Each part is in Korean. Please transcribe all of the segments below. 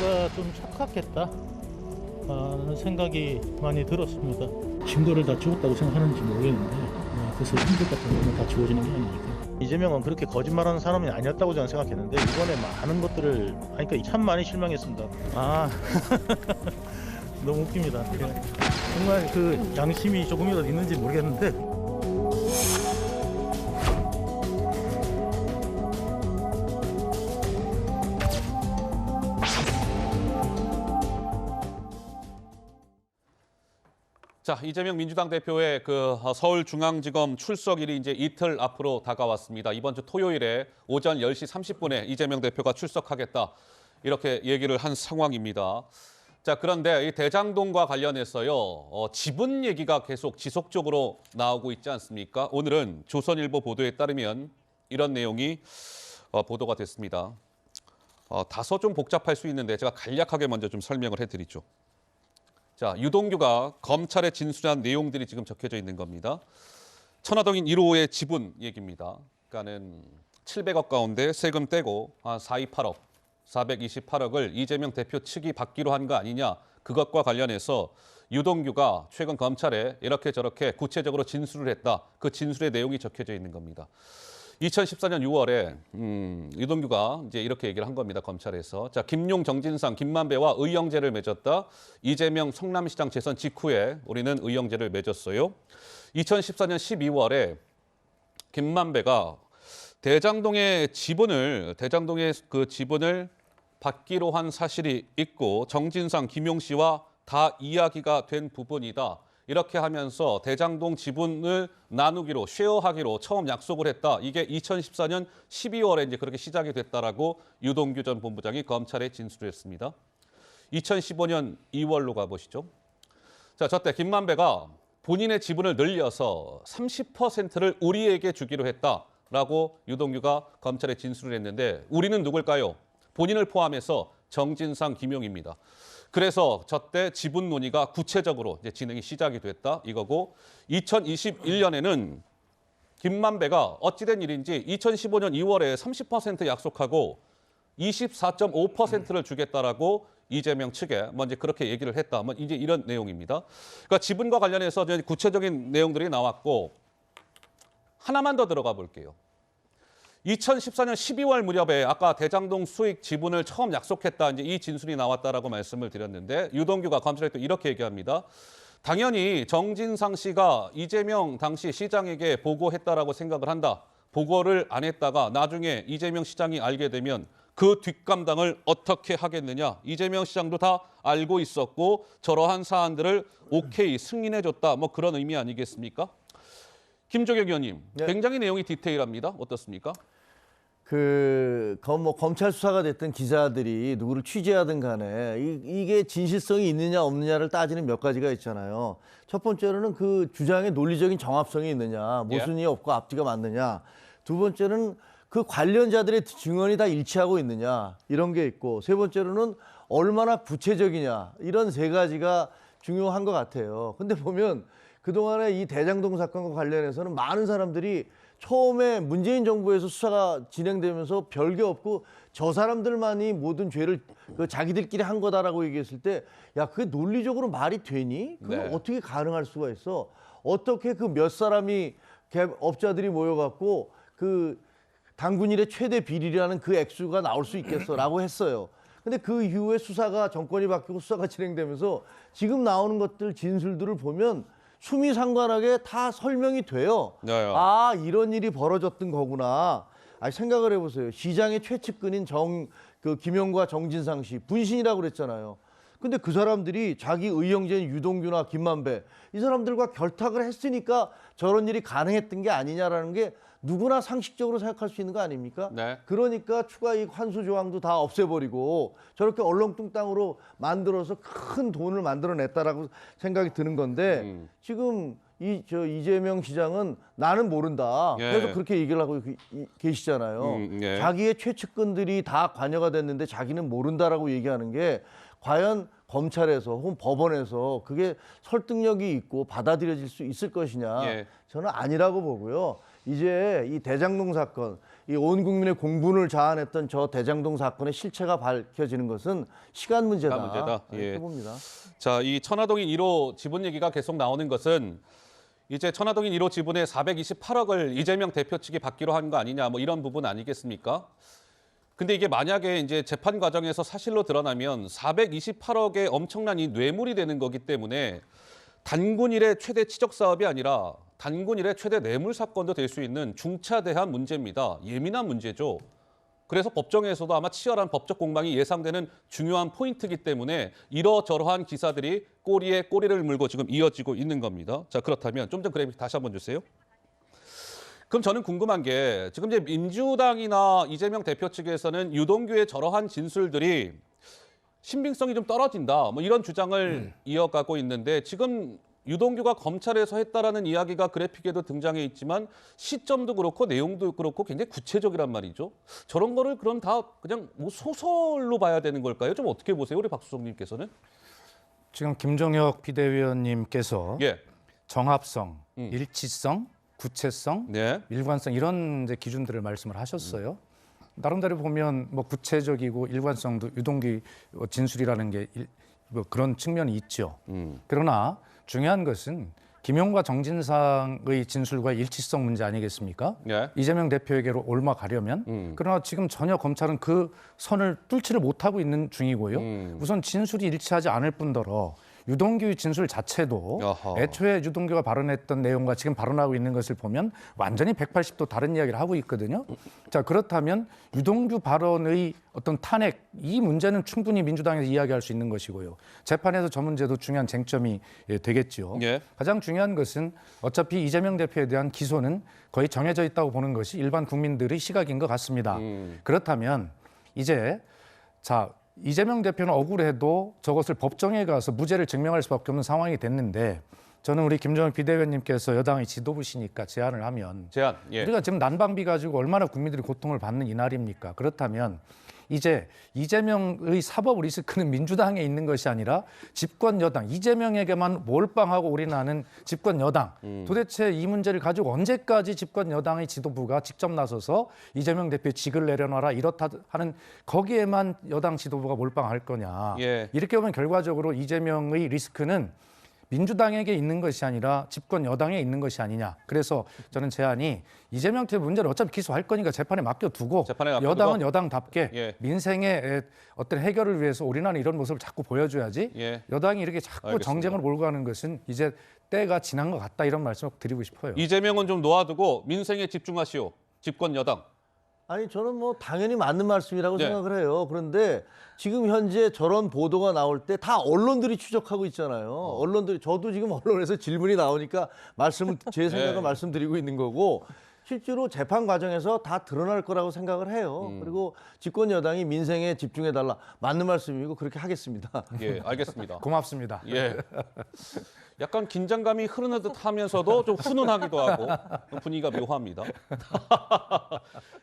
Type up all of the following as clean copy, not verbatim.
우리가 좀 착각했다 하는 생각이 많이 들었습니다. 증거를 다 지웠다고 생각하는지 모르겠는데 그래서 힘들 것 같으면 다 지워지는 게 아니니까. 이재명은 그렇게 거짓말하는 사람이 아니었다고 저는 생각했는데 이번에 많은 것들을 하니까 참 많이 실망했습니다. 너무 웃깁니다. 정말 그 양심이 조금이라도 있는지 모르겠는데 자, 이재명 민주당 대표의 그 서울중앙지검 출석일이 이제 이틀 앞으로 다가왔습니다. 이번 주 토요일에 오전 10시 30분에 이재명 대표가 출석하겠다. 이렇게 얘기를 한 상황입니다. 자, 그런데 이 대장동과 관련해서요. 지분 얘기가 계속 지속적으로 나오고 있지 않습니까? 오늘은 조선일보 보도에 따르면 이런 내용이 보도가 됐습니다. 다소 좀 복잡할 수 있는데 제가 간략하게 먼저 좀 설명을 해드리죠. 자, 유동규가 검찰에 진술한 내용들이 지금 적혀져 있는 겁니다. 천화동인 1호의 지분 얘기입니다. 그러니까는 700억 가운데 세금 떼고 한 428억, 428억을 이재명 대표 측이 받기로 한 거 아니냐. 그것과 관련해서 유동규가 최근 검찰에 이렇게 저렇게 구체적으로 진술을 했다. 그 진술의 내용이 적혀져 있는 겁니다. 2014년 6월에 유동규가 이제 이렇게 얘기를 한 겁니다. 검찰에서. 자, 김용, 정진상, 김만배와 의형제를 맺었다. 이재명 성남시장 재선 직후에 우리는 의형제를 맺었어요. 2014년 12월에 김만배가 대장동의 그 지분을 받기로 한 사실이 있고 정진상, 김용 씨와 다 이야기가 된 부분이다. 이렇게 하면서 대장동 지분을 나누기로, 쉐어하기로 처음 약속을 했다. 이게 2014년 12월에 이제 그렇게 시작이 됐다라고 유동규 전 본부장이 검찰에 진술을 했습니다. 2015년 2월로 가보시죠. 자, 저때 김만배가 본인의 지분을 늘려서 30%를 우리에게 주기로 했다라고 유동규가 검찰에 진술을 했는데 우리는 누굴까요? 본인을 포함해서 정진상, 김용입니다. 그래서 저때 지분 논의가 구체적으로 이제 진행이 시작이 됐다 이거고 2021년에는 김만배가 어찌된 일인지 2015년 2월에 30% 약속하고 24.5%를 주겠다라고 이재명 측에 먼저 그렇게 얘기를 했다. 이제 이런 내용입니다. 그러니까 지분과 관련해서 구체적인 내용들이 나왔고 하나만 더 들어가 볼게요. 2014년 12월 무렵에 아까 대장동 수익 지분을 처음 약속했다. 이제 이 진술이 나왔다라고 말씀을 드렸는데 유동규가 검찰에 또 이렇게 얘기합니다. 당연히 정진상 씨가 이재명 당시 시장에게 보고했다라고 생각을 한다. 보고를 안 했다가 나중에 이재명 시장이 알게 되면 그 뒷감당을 어떻게 하겠느냐. 이재명 시장도 다 알고 있었고 저러한 사안들을 오케이 승인해줬다. 그런 의미 아니겠습니까? 김종혁 의원님, 네. 굉장히 내용이 디테일합니다. 어떻습니까? 검찰 수사가 됐던 기자들이 누구를 취재하든 간에 이게 진실성이 있느냐 없느냐를 따지는 몇 가지가 있잖아요. 첫 번째로는 그 주장의 논리적인 정합성이 있느냐, 모순이 없고 앞뒤가 맞느냐. 두 번째는 그 관련자들의 증언이 다 일치하고 있느냐, 이런 게 있고. 세 번째로는 얼마나 구체적이냐, 이런 세 가지가 중요한 것 같아요. 근데 보면 그동안에 이 대장동 사건과 관련해서는 많은 사람들이 처음에 문재인 정부에서 수사가 진행되면서 별게 없고 저 사람들만이 모든 죄를 자기들끼리 한 거다라고 얘기했을 때 야, 그게 논리적으로 말이 되니? 그건 네. 어떻게 가능할 수가 있어? 어떻게 그 몇 사람이 업자들이 모여갖고 그 당군일의 최대 비리라는 그 액수가 나올 수 있겠어라고 했어요. 근데 그 이후에 수사가 정권이 바뀌고 수사가 진행되면서 지금 나오는 것들 진술들을 보면 수미상관하게 다 설명이 돼요. 네. 아, 이런 일이 벌어졌던 거구나. 생각을 해보세요. 시장의 최측근인 김용과 정진상 씨 분신이라고 그랬잖아요. 근데 그 사람들이 자기 의형제인 유동규나 김만배 이 사람들과 결탁을 했으니까 저런 일이 가능했던 게 아니냐라는 게 누구나 상식적으로 생각할 수 있는 거 아닙니까? 네. 그러니까 추가이익 환수 조항도 다 없애버리고 저렇게 얼렁뚱땅으로 만들어서 큰 돈을 만들어냈다라고 생각이 드는 건데 지금 이재명 시장은 나는 모른다. 예. 계속 그렇게 얘기를 하고 계시잖아요. 예. 자기의 최측근들이 다 관여가 됐는데 자기는 모른다라고 얘기하는 게 과연 검찰에서 혹은 법원에서 그게 설득력이 있고 받아들여질 수 있을 것이냐. 예. 저는 아니라고 보고요. 이제 이 대장동 사건, 이 온 국민의 공분을 자아냈던 저 대장동 사건의 실체가 밝혀지는 것은 시간 문제다. 시간 문제다. 예. 이렇게 봅니다. 자, 이 천화동인 1호 지분 얘기가 계속 나오는 것은 이제 천화동인 1호 지분의 428억을 이재명 대표 측이 받기로 한 거 아니냐, 뭐 이런 부분 아니겠습니까? 근데 이게 만약에 이제 재판 과정에서 사실로 드러나면 428억의 엄청난 이 뇌물이 되는 거기 때문에 단군 일의 최대 치적 사업이 아니라 단군 일의 최대 뇌물 사건도 될 수 있는 중차대한 문제입니다. 예민한 문제죠. 그래서 법정에서도 아마 치열한 법적 공방이 예상되는 중요한 포인트이기 때문에 이러저러한 기사들이 꼬리에 꼬리를 물고 지금 이어지고 있는 겁니다. 자, 그렇다면 좀 전 그래픽 다시 한번 주세요. 그럼 저는 궁금한 게 지금 이제 민주당이나 이재명 대표 측에서는 유동규의 저러한 진술들이 신빙성이 좀 떨어진다, 뭐 이런 주장을 이어가고 있는데 지금 유동규가 검찰에서 했다라는 이야기가 그래픽에도 등장해 있지만 시점도 그렇고 내용도 그렇고 굉장히 구체적이란 말이죠. 저런 거를 그럼 다 그냥 뭐 소설로 봐야 되는 걸까요? 좀 어떻게 보세요, 우리 박수성님께서는? 지금 김종혁 비대위원님께서 예, 정합성, 일치성, 구체성, 네, 일관성 이런 이제 기준들을 말씀을 하셨어요. 나름대로 보면 뭐 구체적이고 일관성도 유동규 진술이라는 게 뭐 그런 측면이 있죠. 그러나 중요한 것은 김용과 정진상의 진술과 일치성 문제 아니겠습니까? 예, 이재명 대표에게로 올라가려면 그러나 지금 전혀 검찰은 그 선을 뚫지를 못하고 있는 중이고요. 우선 진술이 일치하지 않을 뿐더러 유동규의 진술 자체도 어허. 애초에 유동규가 발언했던 내용과 지금 발언하고 있는 것을 보면 완전히 180도 다른 이야기를 하고 있거든요. 자, 그렇다면 유동규 발언의 어떤 탄핵, 이 문제는 충분히 민주당에서 이야기할 수 있는 것이고요. 재판에서 저 문제도 중요한 쟁점이 되겠죠. 예. 가장 중요한 것은 어차피 이재명 대표에 대한 기소는 거의 정해져 있다고 보는 것이 일반 국민들의 시각인 것 같습니다. 그렇다면 이제 자, 이재명 대표는 억울해도 저것을 법정에 가서 무죄를 증명할 수밖에 없는 상황이 됐는데 저는 우리 김종혁 비대위원님께서 여당의 지도부시니까 제안을 하면 제안. 예. 우리가 지금 난방비 가지고 얼마나 국민들이 고통을 받는 이날입니까? 그렇다면 이제 이재명의 사법 리스크는 민주당에 있는 것이 아니라 집권 여당, 이재명에게만 몰빵하고 올인하는 집권 여당. 도대체 이 문제를 가지고 언제까지 집권 여당의 지도부가 직접 나서서 이재명 대표의 직을 내려놔라 이렇다 하는 거기에만 여당 지도부가 몰빵할 거냐. 예. 이렇게 보면 결과적으로 이재명의 리스크는 민주당에게 있는 것이 아니라 집권 여당에 있는 것이 아니냐. 그래서 저는 제안이 이재명 대표 문제를 어차피 기소할 거니까 재판에 맡겨두고 재판에 맡겨두고. 여당은 여당답게 예. 민생의 어떤 해결을 위해서 올인하는 이런 모습을 자꾸 보여줘야지 예. 여당이 이렇게 자꾸 알겠습니다. 정쟁을 몰고 가는 것은 이제 때가 지난 것 같다 이런 말씀을 드리고 싶어요. 이재명은 좀 놓아두고 민생에 집중하시오. 집권 여당. 아니 저는 뭐 당연히 맞는 말씀이라고 네. 생각을 해요. 그런데 지금 현재 저런 보도가 나올 때 다 언론들이 추적하고 있잖아요. 언론들이 저도 지금 언론에서 질문이 나오니까 제 생각을 네. 말씀드리고 있는 거고 실제로 재판 과정에서 다 드러날 거라고 생각을 해요. 그리고 집권 여당이 민생에 집중해 달라 맞는 말씀이고 그렇게 하겠습니다. 예, 알겠습니다. 고맙습니다. 예. 약간 긴장감이 흐르는 듯 하면서도 좀 훈훈하기도 하고 분위기가 묘합니다.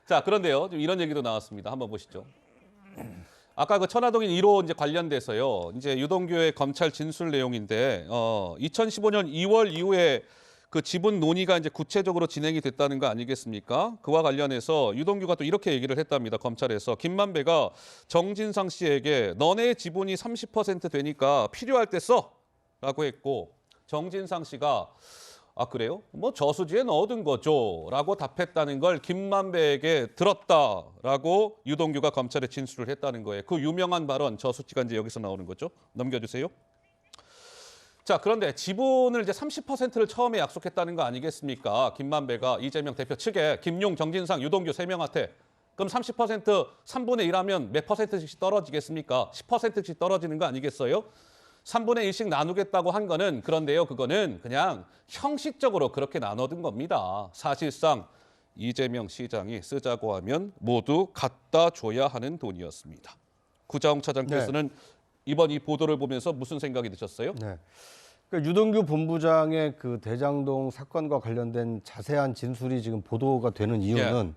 자, 그런데요. 좀 이런 얘기도 나왔습니다. 한번 보시죠. 아까 그 천화동인 1호 이제 관련돼서요. 이제 유동규의 검찰 진술 내용인데 2015년 2월 이후에 그 지분 논의가 이제 구체적으로 진행이 됐다는 거 아니겠습니까? 그와 관련해서 유동규가 또 이렇게 얘기를 했답니다. 검찰에서 김만배가 정진상 씨에게 너네 지분이 30% 되니까 필요할 때 써라고 했고 정진상 씨가 아 그래요? 뭐 저수지에 넣어둔 거죠 라고 답했다는 걸 김만배에게 들었다라고 유동규가 검찰에 진술을 했다는 거예요. 그 유명한 발언 저수지가 이제 여기서 나오는 거죠. 넘겨주세요. 자, 그런데 지분을 이제 30%를 처음에 약속했다는 거 아니겠습니까? 김만배가 이재명 대표 측에 김용, 정진상, 유동규 3명한테 그럼 30% 3분의 1 하면 몇 %씩 떨어지겠습니까? 10%씩 떨어지는 거 아니겠어요? 3분의 1씩 나누겠다고 한 거는 그런데요. 그거는 그냥 형식적으로 그렇게 나눠둔 겁니다. 사실상 이재명 시장이 쓰자고 하면 모두 갖다 줘야 하는 돈이었습니다. 구자홍 차장께서는 이번 이 보도를 보면서 무슨 생각이 드셨어요? 네. 그러니까 유동규 본부장의 그 대장동 사건과 관련된 자세한 진술이 지금 보도가 되는 이유는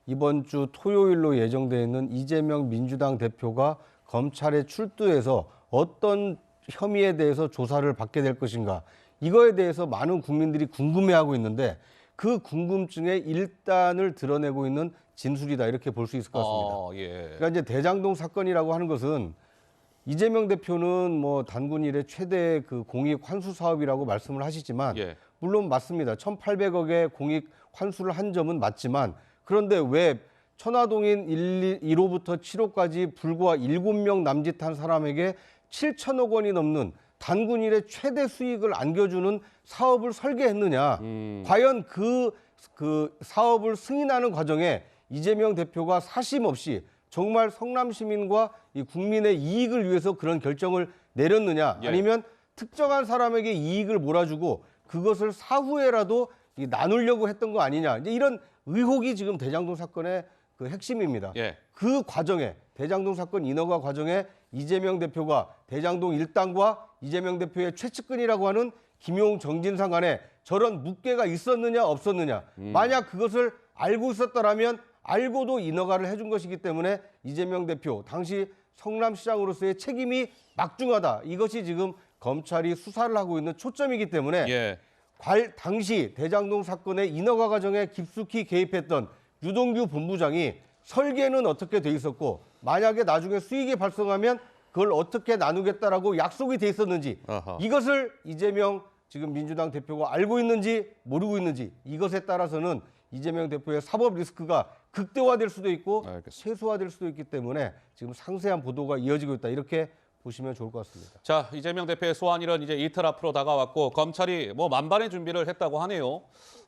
이번 주 토요일로 예정돼 있는 이재명 민주당 대표가 검찰에 출두해서 어떤 혐의에 대해서 조사를 받게 될 것인가 이거에 대해서 많은 국민들이 궁금해하고 있는데 그 궁금증의 일단을 드러내고 있는 진술이다 이렇게 볼 수 있을 것 같습니다. 예. 그러니까 이제 대장동 사건이라고 하는 것은 이재명 대표는 뭐 단군 이래 최대 그 공익 환수 사업이라고 말씀을 하시지만 예. 물론 맞습니다. 1,800억의 공익 환수를 한 점은 맞지만 그런데 왜 천화동인 1호부터 7호까지 불과 7명 남짓한 사람에게 7천억 원이 넘는 단군 이래 최대 수익을 안겨주는 사업을 설계했느냐. 과연 그 사업을 승인하는 과정에 이재명 대표가 사심 없이 정말 성남 시민과 이 국민의 이익을 위해서 그런 결정을 내렸느냐. 예. 아니면 특정한 사람에게 이익을 몰아주고 그것을 사후에라도 나누려고 했던 거 아니냐. 이제 이런 의혹이 지금 대장동 사건의 그 핵심입니다. 예. 그 과정에 대장동 사건 인허가 과정에 이재명 대표가 대장동 일당과 이재명 대표의 최측근이라고 하는 김용 정진상 간에 저런 묵계가 있었느냐 없었느냐. 만약 그것을 알고 있었더라면 알고도 인허가를 해준 것이기 때문에 이재명 대표 당시 성남시장으로서의 책임이 막중하다. 이것이 지금 검찰이 수사를 하고 있는 초점이기 때문에 예. 당시 대장동 사건의 인허가 과정에 깊숙이 개입했던 유동규 본부장이 설계는 어떻게 돼 있었고 만약에 나중에 수익이 발생하면 그걸 어떻게 나누겠다라고 약속이 돼 있었는지 아하. 이것을 이재명 지금 민주당 대표가 알고 있는지 모르고 있는지 이것에 따라서는 이재명 대표의 사법 리스크가 극대화될 수도 있고 알겠습니다. 최소화될 수도 있기 때문에 지금 상세한 보도가 이어지고 있다 이렇게 보시면 좋을 것 같습니다. 자, 이재명 대표의 소환일은 이제 이틀 앞으로 다가왔고 검찰이 뭐 만반의 준비를 했다고 하네요.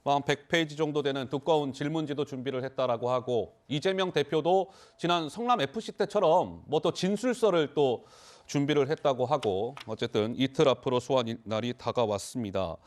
한 100페이지 정도 되는 두꺼운 질문지도 준비를 했다라고 하고 이재명 대표도 지난 성남 FC 때처럼 뭐 또 진술서를 또 준비를 했다고 하고 어쨌든 이틀 앞으로 소환 날이 다가왔습니다.